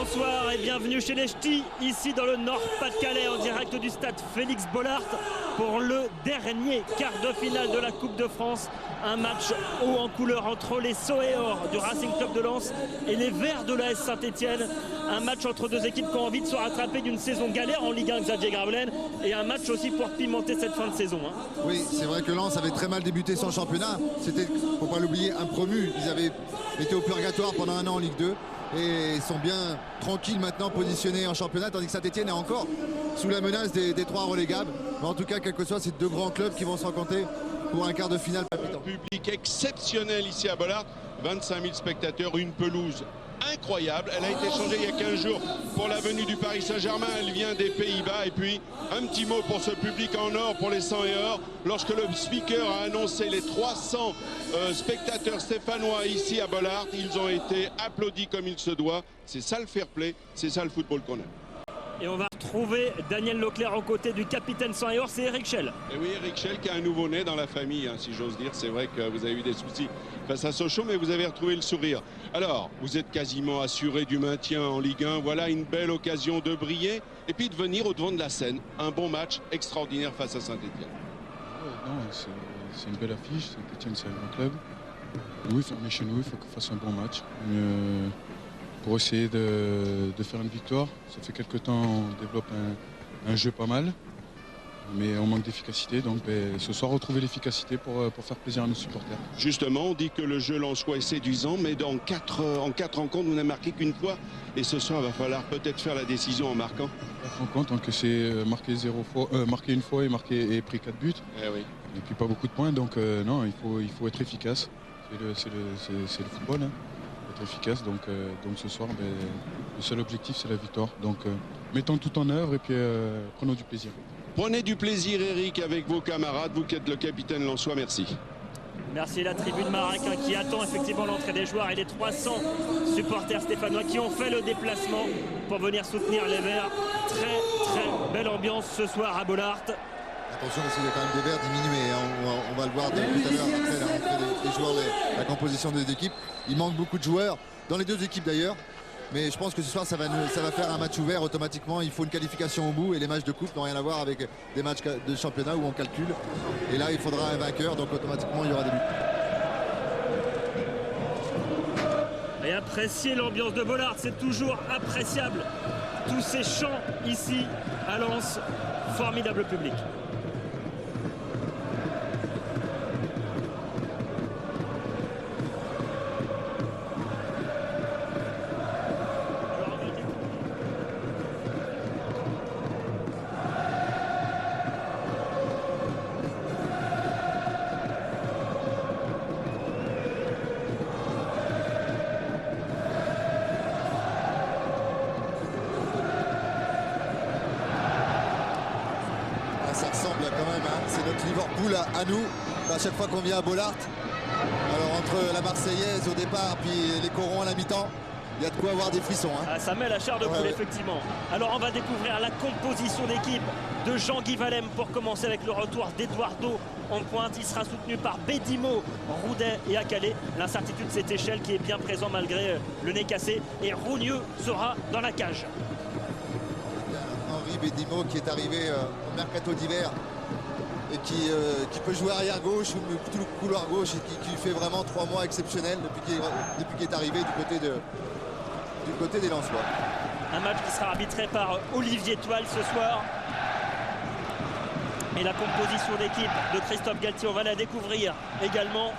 bonsoir et bienvenue chez les Ch'tis, ici dans le Nord-Pas-de-Calais, en direct du stade Félix Bollaert pour le dernier quart de finale de la Coupe de France. Un match haut en couleur entre les Sceaux et Or du Racing Club de Lens et les Verts de l'AS Saint-Etienne. Un match entre deux équipes qui ont envie de se rattraper d'une saison galère en Ligue 1, Xavier Gravelaine, et un match aussi pour pimenter cette fin de saison. Oui, c'est vrai que Lens avait très mal débuté son championnat. C'était, faut pas l'oublier, un promu. Ils avaient été au purgatoire pendant un an en Ligue 2. Et ils sont bien tranquilles maintenant positionnés en championnat, tandis que Saint-Etienne est encore sous la menace des trois relégables. Mais en tout cas, quel que soit ces deux grands clubs qui vont se rencontrer pour un quart de finale palpitant. Public exceptionnel ici à Bollaert, 25 000 spectateurs, une pelouse incroyable. Elle a été changée il y a 15 jours pour la venue du Paris Saint-Germain. Elle vient des Pays-Bas. Et puis un petit mot pour ce public en or, pour les 100 et or. Lorsque le speaker a annoncé les 300 spectateurs stéphanois ici à Bollaert, ils ont été applaudis comme il se doit. C'est ça le fair play, c'est ça le football qu'on aime. Et on va retrouver Daniel Leclerc aux côtés du capitaine 100 et or, c'est Eric Schell. Et oui, Eric Schell qui a un nouveau-né dans la famille, si j'ose dire. C'est vrai que vous avez eu des soucis face à Sochaux, mais vous avez retrouvé le sourire. Alors, vous êtes quasiment assuré du maintien en Ligue 1. Voilà une belle occasion de briller et puis de venir au devant de la scène. Un bon match extraordinaire face à Saint-Etienne. C'est une belle affiche. Saint-Etienne, c'est un grand club. Nous, on est chez nous, il faut qu'on fasse un bon match. Pour essayer de faire une victoire. Ça fait quelques temps on développe un jeu pas mal, mais on manque d'efficacité. Donc ce soir, retrouver l'efficacité pour faire plaisir à nos supporters. Justement, on dit que le jeu lensois est séduisant, mais en quatre rencontres, vous n'avez marqué qu'une fois. Et ce soir, il va falloir peut-être faire la décision en marquant. 4 rencontres, donc c'est marqué une fois et pris 4 buts. Eh oui. Et puis pas beaucoup de points, donc non, il faut être efficace. C'est le football. Hein. Efficace, donc ce soir le seul objectif c'est la victoire, donc mettons tout en œuvre et puis prenons du plaisir. Prenez du plaisir, Eric, avec vos camarades, vous qui êtes le capitaine lensois. Merci. Merci. La tribune Marac qui attend effectivement l'entrée des joueurs et les 300 supporters stéphanois qui ont fait le déplacement pour venir soutenir les Verts. Très belle ambiance ce soir à Bollaert. Attention parce qu'il y a quand même des Verts diminués, hein. On va le voir tout à l'heure après la rentrée des joueurs, la composition des équipes. Il manque beaucoup de joueurs, dans les deux équipes d'ailleurs. Mais je pense que ce soir ça va faire un match ouvert automatiquement. Il faut une qualification au bout et les matchs de coupe n'ont rien à voir avec des matchs de championnat où on calcule. Et là il faudra un vainqueur, donc automatiquement il y aura des buts. Et apprécier l'ambiance de Bollaert, c'est toujours appréciable. Tous ces chants ici à Lens, formidable public. Ça ressemble quand même, hein. C'est notre Liverpool à nous, à chaque fois qu'on vient à Bollaert. Alors entre la Marseillaise au départ puis les corons à la mi-temps, il y a de quoi avoir des frissons, hein. Ah, ça met la chair de poule, effectivement. Alors on va découvrir la composition d'équipe de Jean-Guy Valem pour commencer avec le retour d'Eduardo en pointe. Il sera soutenu par Bédimo, Roudet et Akale. L'incertitude, c'est Échelle qui est bien présent malgré le nez cassé. Et Rougneux sera dans la cage. Henri Bédimo qui est arrivé au mercato d'hiver et qui peut jouer arrière gauche ou tout le couloir gauche et qui fait vraiment 3 mois exceptionnels depuis qu'il est arrivé du côté des Lensois. Un match qui sera arbitré par Olivier Toile ce soir. Et la composition d'équipe de Christophe Galtier, on va la découvrir également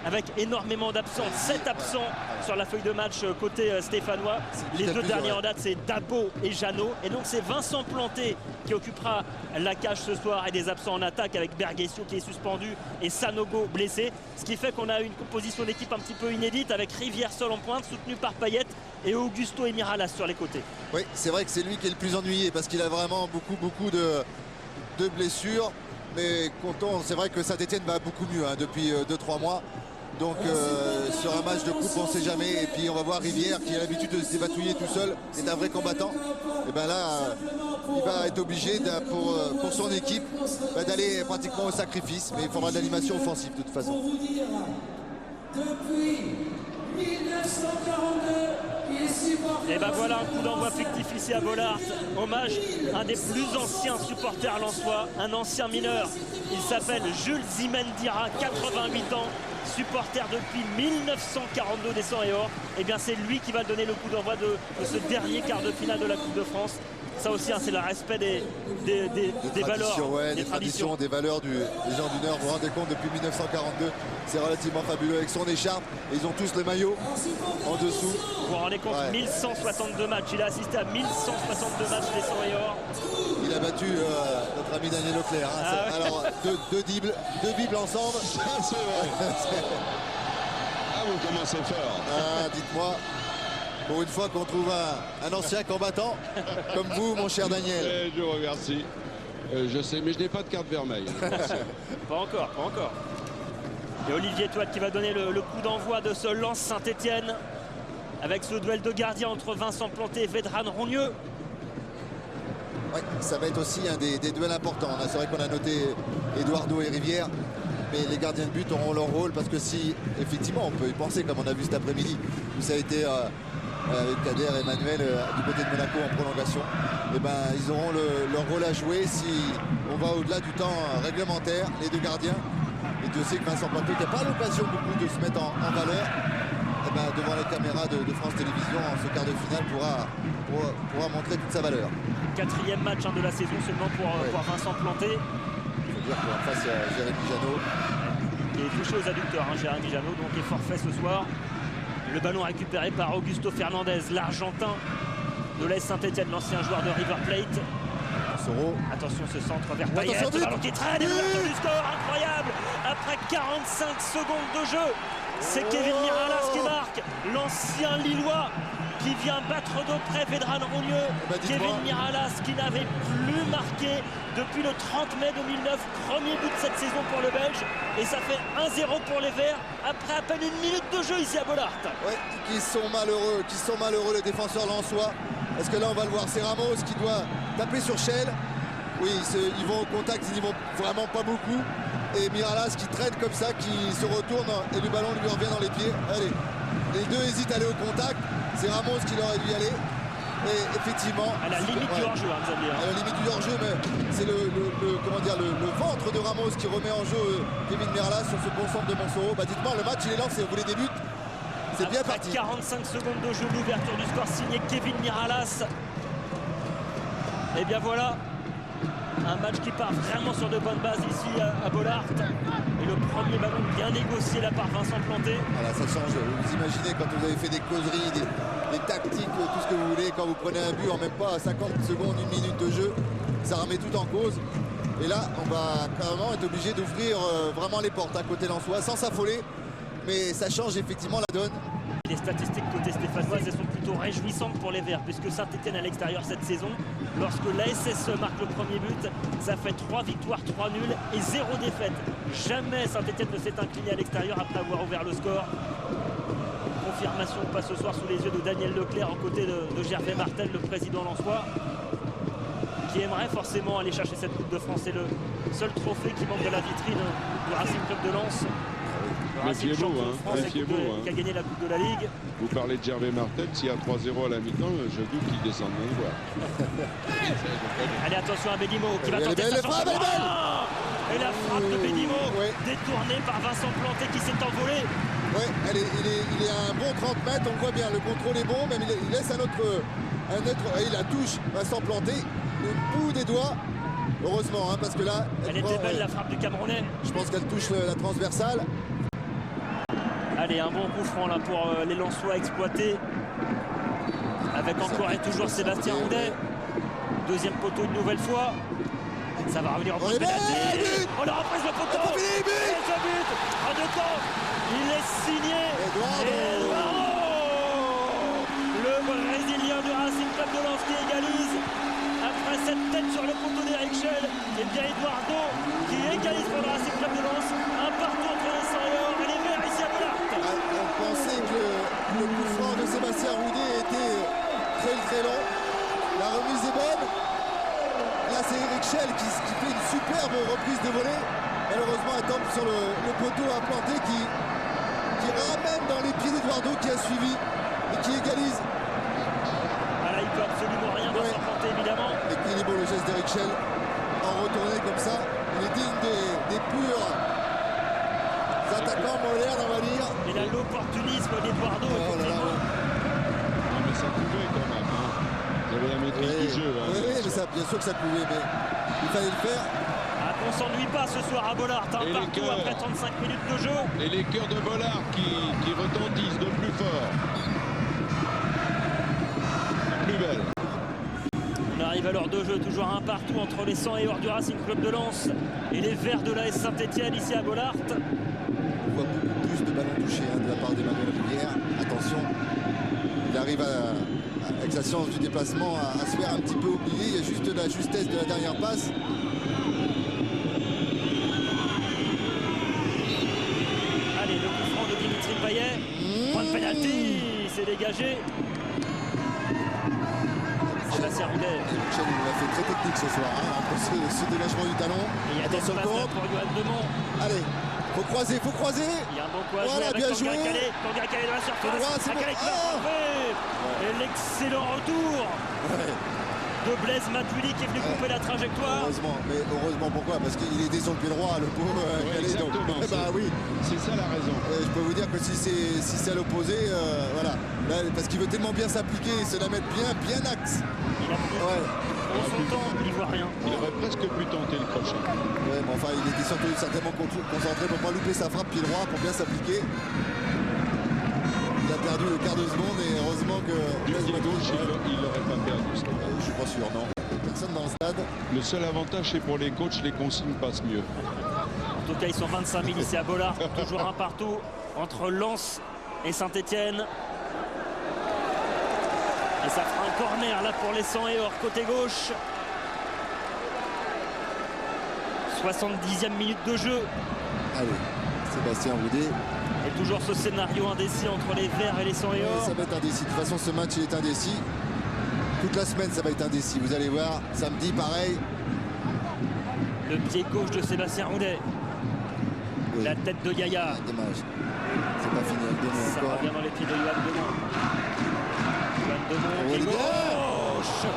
avec énormément d'absents, 7 absents sur la feuille de match côté stéphanois. Les deux derniers en date, c'est Dabo et Jeannot. Et donc c'est Vincent Planté qui occupera la cage ce soir et des absents en attaque avec Bergessio qui est suspendu et Sanogo blessé. Ce qui fait qu'on a une composition d'équipe un petit peu inédite avec Rivière seul en pointe, soutenu par Payet et Augusto et Miralas sur les côtés. Oui, c'est vrai que c'est lui qui est le plus ennuyé parce qu'il a vraiment beaucoup de blessures. Mais comptons, c'est vrai que Saint-Etienne va beaucoup mieux, hein, depuis 2-3 mois. Donc sur un match de coupe on ne sait jamais. Et puis on va voir Rivière qui a l'habitude de se débatouiller tout seul, est un vrai combattant. Et bien là il va être obligé pour son équipe d'aller pratiquement au sacrifice. Mais il faudra de l'animation offensive de toute façon. Et ben voilà un coup d'envoi fictif ici à Bollaert. Hommage à un des plus anciens supporters lensois, un ancien mineur. Il s'appelle Jules Zimendira, 88 ans, supporter depuis 1942 des 100 et or. Et bien c'est lui qui va donner le coup d'envoi de ce dernier quart de finale de la Coupe de France. Ça aussi, hein, c'est le respect des valeurs, ouais, des traditions, des valeurs des gens du Nord. Vous vous rendez compte, depuis 1942, c'est relativement fabuleux. Avec son écharpe, et ils ont tous le maillot en dessous. Vous vous rendez compte, ouais. 1162 matchs. Il a assisté à 1162 matchs des 100 et or. Il a battu notre ami Daniel Leclerc. Hein. Ah, ouais. Alors, deux bibles ensemble. C'est vrai. Ah, vous commencez fort. Ah, dites-moi. Pour une fois qu'on trouve un ancien combattant comme vous, mon cher Daniel. Je vous remercie. Je sais, mais je n'ai pas de carte vermeille. Pas encore, pas encore. Et Olivier Toite qui va donner le coup d'envoi de ce Lens Saint-Etienne avec ce duel de gardiens entre Vincent Planté et Vedran Rongneux. Ouais, ça va être aussi un des duels importants. C'est vrai qu'on a noté Eduardo et Rivière, mais les gardiens de but auront leur rôle parce que si, effectivement, on peut y penser, comme on a vu cet après-midi, où ça a été avec Kader et Emmanuel du côté de Monaco en prolongation, et ben, ils auront leur rôle à jouer si on va au-delà du temps réglementaire, les deux gardiens. Et Dieu sait que Vincent Planté n'a pas l'occasion beaucoup de se mettre en valeur. Et ben, devant les caméras de France Télévisions, en ce quart de finale pourra montrer toute sa valeur. 4e match de la saison seulement pour Vincent Planté. Il faut dire qu'en face, il y a Jérémy Janot. Qui est touché aux adducteurs, hein, Jérémy Janot, donc est forfait ce soir. Le ballon récupéré par Augusto Fernandez, l'Argentin de l'AS Saint-Etienne, l'ancien joueur de River Plate. Soro. Attention, ce centre vers Payet, le ballon qui traîne, et l'ouverture du score, incroyable. Après 45 secondes de jeu, c'est Kevin Miralas qui marque, l'ancien Lillois qui vient battre de près Vedran Rongneux. Kevin Miralas qui n'avait plus marqué depuis le 30 mai 2009, premier but de cette saison pour le Belge, et ça fait 1-0 pour les Verts après à peine une minute de jeu ici à Bollaert. Ouais, qui sont malheureux les défenseurs lensois. Parce que là on va le voir, c'est Ramos qui doit taper sur Schell. Oui, ils vont au contact, ils n'y vont vraiment pas beaucoup. Et Miralas qui traîne comme ça, qui se retourne et le ballon lui revient dans les pieds. Allez, les deux hésitent à aller au contact. C'est Ramos qui leur a dû y aller. Et effectivement, à la limite du hors-jeu, hein, Xavier. À la limite du hors-jeu, mais c'est le ventre de Ramos qui remet en jeu Kevin Miralas sur ce bon centre de Monsoro. Bah dites-moi, le match il est lancé, vous voulez des buts? C'est bien parti. 45 secondes de jeu, l'ouverture du score signé Kevin Miralas. Et bien voilà, un match qui part vraiment sur de bonnes bases ici à Bollaert. Et le premier ballon bien négocié là par Vincent Planté. Voilà, ça change. Vous imaginez quand vous avez fait des causeries, des tactiques, tout ce que vous voulez, quand vous prenez un but en même pas 50 secondes, une minute de jeu, ça remet tout en cause. Et là, on va carrément être obligé d'ouvrir vraiment les portes à côté lensois, sans s'affoler. Mais ça change effectivement la donne. Les statistiques côté stéphanoise, elles sont plutôt réjouissantes pour les Verts, puisque Saint-Etienne à l'extérieur cette saison, lorsque l'ASSE marque le premier but, ça fait 3 victoires, 3 nuls et 0 défaite. Jamais Saint-Etienne ne s'est incliné à l'extérieur après avoir ouvert le score. Confirmation pas ce soir sous les yeux de Daniel Leclerc, aux côtés de Gervais Martel, le président lensois, qui aimerait forcément aller chercher cette Coupe de France. C'est le seul trophée qui manque de la vitrine du Racing Club de Lens. Méfiez-vous, qui a gagné la Coupe de la Ligue. Vous parlez de Gervais Martel, s'il y a 3-0 à la mi-temps, je doute qu'il descende dans le voir. Allez, attention à Bédimo qui va tenter sa chance. Et la frappe de Bédimo, détournée par Vincent Planté qui s'est envolé. Oui, il est à un bon 30 mètres, on voit bien, le contrôle est bon, même il laisse un autre il la touche, Vincent Planté, le bout des doigts. Heureusement, parce que là... Elle était belle, la frappe du Camerounais. Je pense qu'elle touche la transversale. Allez, un bon coup franc là pour les Lensois exploités. Avec encore et toujours Sébastien Roudet. Deuxième poteau une nouvelle fois. Ça va revenir en point de pénalty. Oh, la reprise de poteau. Et ce but en deux temps. Il est signé. Eduardo. Le Brésilien du Racing Club de Lens qui égalise. Après cette tête sur le poteau d'Eric Schell, et bien Eduardo qui égalise pour le Racing Club de Lens. Un partout entre les Seniors et les Verts ici à Bollaert. On pensait que le coup franc de Sébastien Roudet était très long. La remise est bonne. Là c'est Eric Schell qui fait une superbe reprise de volée. Malheureusement elle tombe sur le poteau implanté qui qui ramène dans les pieds d'Eduardo qui a suivi et qui égalise. Ah là, il peut absolument rien dans sa portée, évidemment. Et il est beau le geste d'Eric Schell en retournée comme ça. Il est digne des purs attaquants modernes, on va dire. Et là, l'opportunisme d'Eduardo. Oh là là, ouais. Non, mais ça pouvait quand même. Hein. Vous avez la maîtrise du jeu. Hein, oui, mais ça, bien sûr que ça pouvait, mais il fallait le faire. Ah, on s'ennuie pas ce soir à Bollaert, hein, Et partout après 35 minutes de jeu. Et les cœurs de Bollaert qui retentissent de plus fort. La plus belle. On arrive à l'heure de jeu, toujours un partout entre les 100 et hors du Racing Club de Lens et les Verts de l'AS Saint-Etienne ici à Bollaert. On voit beaucoup plus de ballons touchés de la part d'Emmanuel Rivière. Attention, il arrive avec sa science du déplacement à se faire un petit peu oublier. Il y a juste la justesse de la dernière passe. Allez, le coup franc de Dimitri Payet. Point de pénalty, c'est dégagé. Sébastien Roudet. Michel, il l'a fait très technique ce soir, entre ce dégagement du talon. Et il y a des Attention le passes contre. pour Johan Demont. Allez, faut croiser, faut croiser. Il y a un bon coup à Voilà, jouer avec bien Tanguy joué. Calais. Tanguy Calais dans la surface. Droit, c'est Calais bon. qui va frapper. Et l'excellent retour Ouais. de Blaise Matuidi qui est venu couper la trajectoire. Heureusement, mais heureusement pourquoi? Parce qu'il était sur le pied droit, le pauvre Calais. Donc, exactement, bah oui. C'est ça la raison. Je peux vous dire que si c'est à l'opposé, voilà. Là, parce qu'il veut tellement bien s'appliquer et se la mettre bien axe. Il a pris Ouais. son temps, il voit rien. Il aurait presque pu tenter le crochet. Ouais, mais enfin, il était surtout certainement concentré pour pas louper sa frappe pied droit, pour bien s'appliquer. Il a perdu le quart de seconde et heureusement que... Du pied gauche, il n'aurait pas perdu. Je suis pas sûr, non. Personne dans le stade. Le seul avantage, c'est pour les coachs, les consignes passent mieux. En tout cas, ils sont 25 000 ici à Bollaert. Toujours un partout entre Lens et Saint-Etienne. Et ça fera un corner là pour les 100 et hors côté gauche. 70e minute de jeu. Allez, Sébastien Roudet. Et toujours ce scénario indécis entre les Verts et les 100 et hors. Ça va être indécis. De toute façon, ce match il est indécis. Toute la semaine, ça va être indécis. Vous allez voir, samedi, pareil. Le pied gauche de Sébastien Roudet. Oui. La tête de Yaya. Ah, dommage. C'est pas fini avec Demont Ça encore. revient dans les pieds de Johan Demont. Johan Demont, pied Oh, gauche.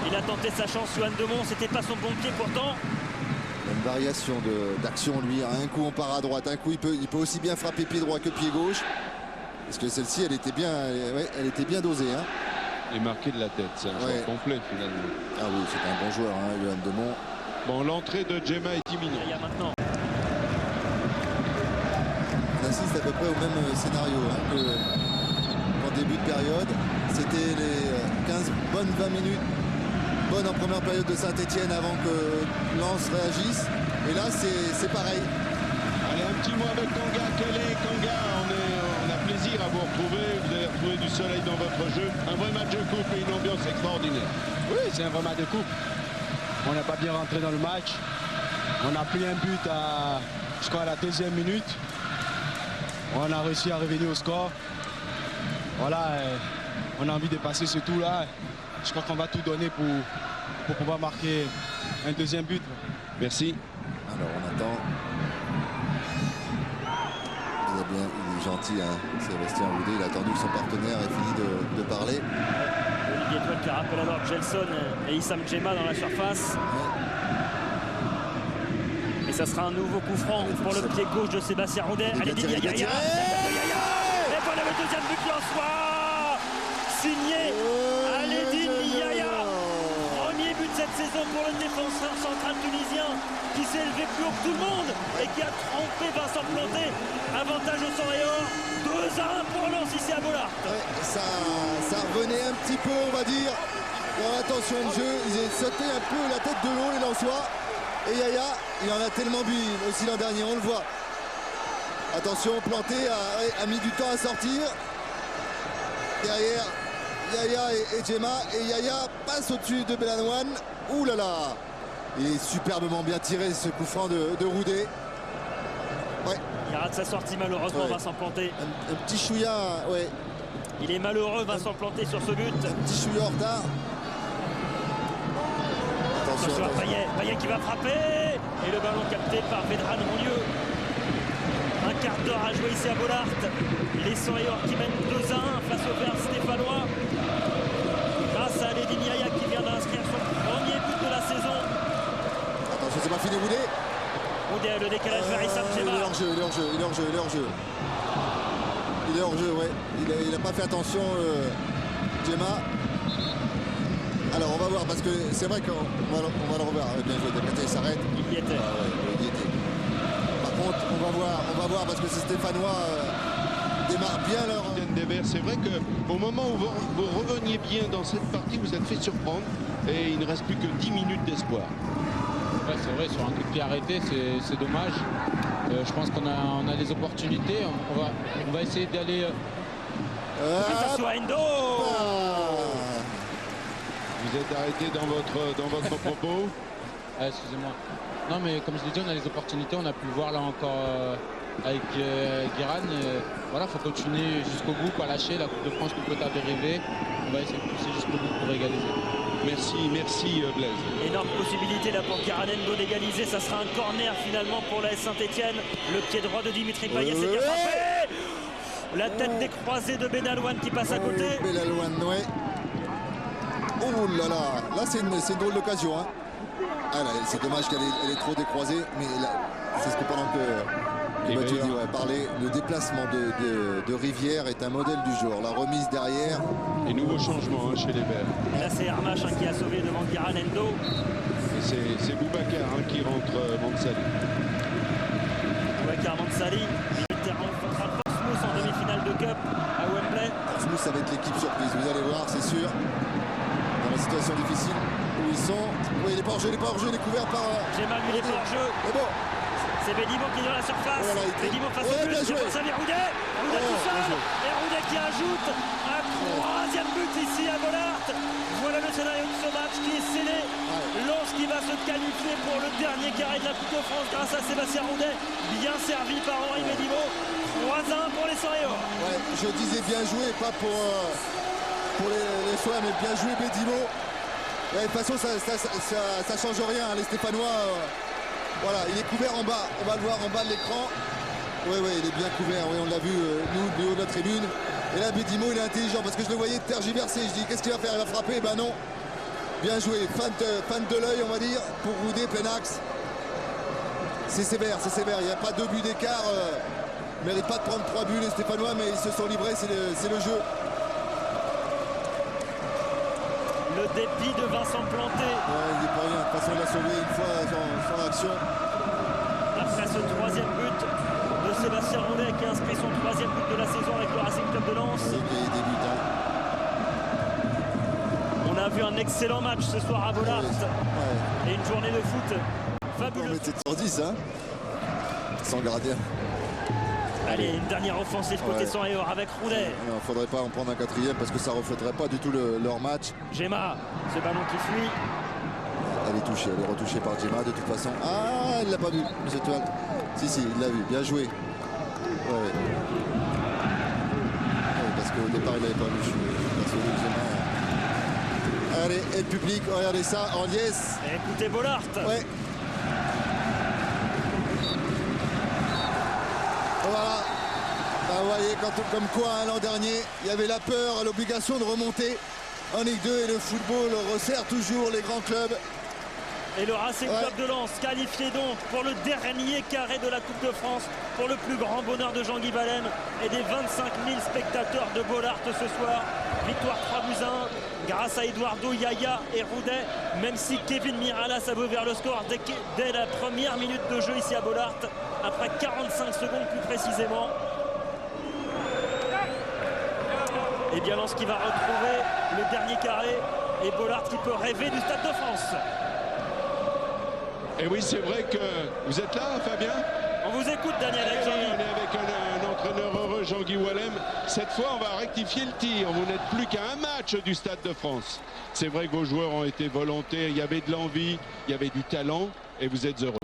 Il a tenté sa chance, Johan Demont. C'était pas son bon pied pourtant. Une variation d'action, lui. Un coup, on part à droite. Un coup, il peut aussi bien frapper pied droit que pied gauche. Parce que celle-ci, elle était bien dosée. Hein. Et marqué de la tête, c'est un joueur complet finalement. Ah oui, c'est un bon joueur, hein, Johan Demont. Bon, l'entrée de Gemma est imminente. Yaya maintenant. On assiste à peu près au même scénario qu'en début de période. C'était les 15 bonnes 20 minutes. Bonne en première période de Saint-Etienne avant que Lens réagisse. Et là, c'est pareil. Allez, un petit mot avec Kanga. Calais, Kanga, on a plaisir à vous retrouver. Vous avez retrouvé du soleil dans votre jeu. Un vrai match de coupe et une ambiance extraordinaire. Oui, c'est un vrai match de coupe. On n'a pas bien rentré dans le match. On a pris un but je crois à la 2e minute. On a réussi à revenir au score. Voilà, on a envie de passer ce tour-là. Je crois qu'on va tout donner pour pouvoir marquer un 2e but. Merci. Alors, on attend. Il est gentil, hein, Sébastien Roudet. Il a attendu que son partenaire ait fini de parler. Olivier Toile qui rappelle alors Gelson et Issam Djemma dans la surface. Et ça sera un nouveau coup franc pour le pied gauche de Sébastien Roudet. Allez, Didier Yaya. Et voilà le 2e but qui en soit signé Aledine Yaya. Premier but cette saison pour le défenseur central tunisien qui s'est élevé plus haut que tout le monde et qui a trompé Vincent Planté. Avantage au 100 et hors. 2-1 pour Lens ici à Bollaert. Ouais, ça revenait un petit peu, on va dire, dans l'intention de jeu. Ils ont sauté un peu la tête de l'eau, les Lensois. Et Yaya, il en a tellement bu aussi l'an dernier, on le voit. Attention, Planté a mis du temps à sortir. Derrière, Yaya et Djemma. Et Yaya passe au-dessus de Belanouane. Ouh là là! Il est superbement bien tiré ce coup franc de Roudet. Ouais. Il rate sa sortie malheureusement, Vincent Planté. Un petit chouïa, ouais. Il est malheureux, Vincent Planté, sur ce but. Un petit chouïa en retard. Attention à Payet qui va frapper. Et le ballon capté par Vedran Ronlieu. Un quart d'heure à jouer ici à Bollaert. Les Sorailleurs qui mènent 2-1 face au Vert stéphanois. Grâce à Lady Niaya qui vient d'inscrire son premier but de la saison. Attention, c'est pas fini, Roudet. Roudet, le décalage vers Issam Djema. Il est hors jeu, il est hors jeu, il est hors jeu, il est hors jeu. Il est hors jeu, ouais. Il a pas fait attention, Djema. Alors on va voir parce que c'est vrai qu'on va le revoir. Bien joué, Dekate, il s'arrête. Il y était. Ah ouais, il y était. Par contre, on va voir parce que ces Stéphanois démarrent bien leur. Des Verts, c'est vrai qu'au moment où vous reveniez bien dans cette partie, vous êtes fait surprendre et il ne reste plus que 10 minutes d'espoir. Ouais, c'est vrai, sur un coup de pied arrêté, c'est dommage. Je pense qu'on a des opportunités. On va essayer d'aller. Attention à Endo. Vous êtes arrêté dans votre propos. Excusez-moi. Non, mais comme je l'ai dit, on a les opportunités. On a pu le voir là encore avec Guéran. Voilà, il faut continuer jusqu'au bout, pas lâcher. La Coupe de France nous peut arriver. On va essayer de pousser jusqu'au bout pour égaliser. Merci Blaise. Énorme possibilité là pour Guéran Endo d'égaliser. Ça sera un corner finalement pour la Saint-Etienne. Le pied droit de Dimitri Payet, c'est bien frappé. La tête décroisée de Benalouane qui passe à côté. Benalouane, ouais. Oh là là, là c'est une drôle d'occasion. Hein. Ah, c'est dommage qu'elle est trop décroisée, mais c'est ce que pendant que Mathieu dit, parler, le déplacement de Rivière est un modèle du jour. La remise derrière. Et nouveau changement chez les Verts. Là c'est Armache qui a sauvé devant Guéran Endo. C'est Boubacar qui rentre Mansali. Boubacar Mansali, il rencontre Portsmouth en demi-finale de Cup à Wembley. Portsmouth, ça va être l'équipe surprise, vous allez voir, c'est sûr. Dans la situation difficile où ils sont. Oui, il est pas hors jeu, il est couvert par. Djema, lui, il est pas hors jeu. Mais bon. C'est Bédimo qui est dans la surface. Voilà, Bédimo face au but. C'est pour Xavier Roudet. Roudet tout seul. Et Roudet qui ajoute un troisième but ici à Bollaert. Voilà le scénario de ce match qui est scellé. Lens qui va se qualifier pour le dernier carré de la Coupe de France grâce à Sébastien Roudet. Bien servi par Henri Bédimo. 3-1 pour les Sorailleurs. Ouais, je disais bien joué, pas pour les soins, mais bien joué Bédimo. De toute façon, ça change rien. Les Stéphanois, voilà, il est couvert en bas. On va le voir en bas de l'écran. Oui, il est bien couvert. Oui, on l'a vu, nous, du haut de la tribune. Et là, Bédimo, il est intelligent parce que je le voyais tergiverser. Je dis, qu'est-ce qu'il va faire? Il va frapper? Ben non. Bien joué. Fan de l'œil, on va dire, pour Roudet, plein axe. C'est sévère, c'est sévère. Il n'y a pas 2 buts d'écart. Ils ne méritent pas de prendre 3 buts, les Stéphanois, mais ils se sont livrés. C'est le jeu. Le dépit de Vincent Planté. Ouais, il n'est pas rien. De toute façon, il a sauvé une fois son action. Après ce troisième but de Sébastien Roudet qui a inscrit son troisième but de la saison avec le Racing Club de Lens. On a vu un excellent match ce soir à Bollaert. Et une journée de foot fabuleuse. On était sur 10, hein, sans gardien. Allez, une dernière offensive côté Sorailleurs avec Roudet. Il ne faudrait pas en prendre un quatrième parce que ça ne reflèterait pas du tout leur match. Djema, ce ballon qui fuit. Elle est touchée, elle est retouchée par Djema de toute façon. Ah, il l'a pas vu, M. Toile. Si, il l'a vu, bien joué. Ouais. Parce qu'au départ, il n'avait pas vu. Allez, et le public, regardez ça, en liesse. Écoutez Bollaert. Ouais. Voilà. Ben, vous voyez, comme quoi, l'an dernier, il y avait la peur, l'obligation de remonter en Ligue 2 et le football resserre toujours les grands clubs. Et le Racing Club de Lens qualifié donc pour le dernier carré de la Coupe de France, pour le plus grand bonheur de Jean-Guy Ballem et des 25 000 spectateurs de Bollaert ce soir. Victoire 3-1 grâce à Eduardo Yaya et Roudet, même si Kevin Miralas a ouvert le score dès la première minute de jeu ici à Bollaert, après 45 secondes plus précisément. Et bien Lens qui va retrouver le dernier carré et Bollaert qui peut rêver du Stade de France. Et oui, c'est vrai que vous êtes là, Fabien? On vous écoute, Daniel. On est avec un entraîneur heureux, Jean-Guy Wallem. Cette fois, on va rectifier le tir. Vous n'êtes plus qu'à un match du Stade de France. C'est vrai que vos joueurs ont été volontaires. Il y avait de l'envie, il y avait du talent et vous êtes heureux.